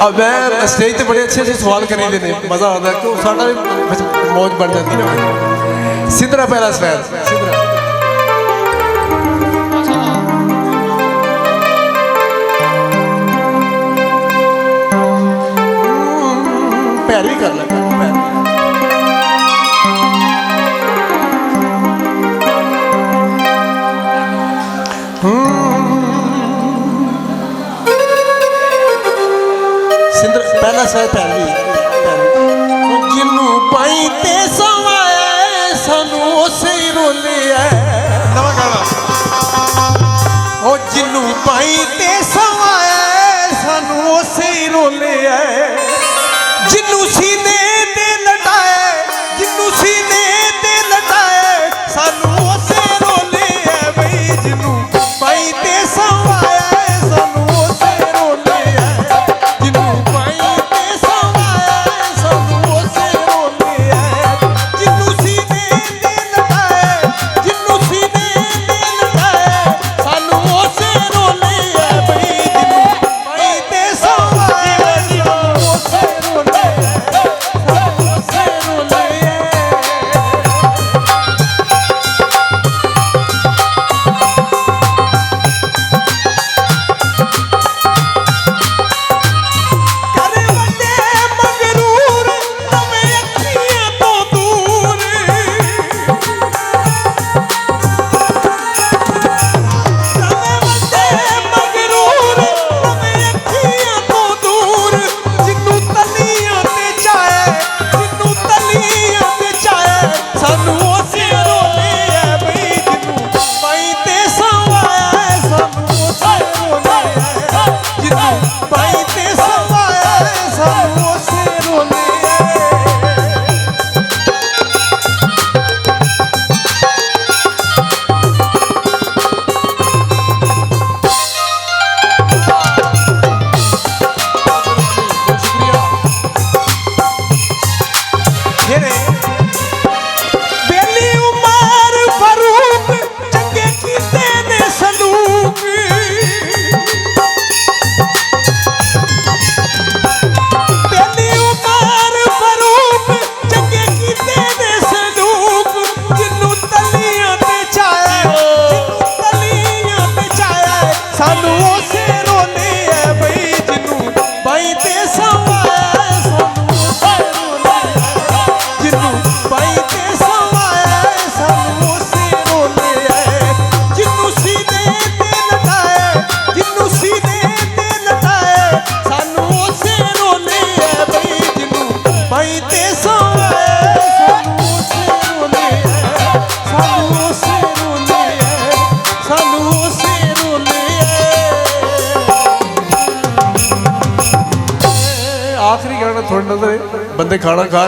अब मैं स्टेज पे बड़े अच्छे सवाल करी देने मज़ा आता है तो साढ़ा भी मौज बन जाती है ना। सिदरा पहला सवाल सिदरा पैर भी कर लगा पहला सवाल पैरवी जिन्नू पाई ते सवाए सानू उसे रोले नवा गाना ओ जिन्नू पाई ते सवाए सानू उसे रोले जिन्नू सीने ते लटाए जिन्नू सीने ते लटाए सानू उसे रोले बई जिन्नू पाई ते सवाए आखिरी गाना थोड़ा नजर बंदे खाना खा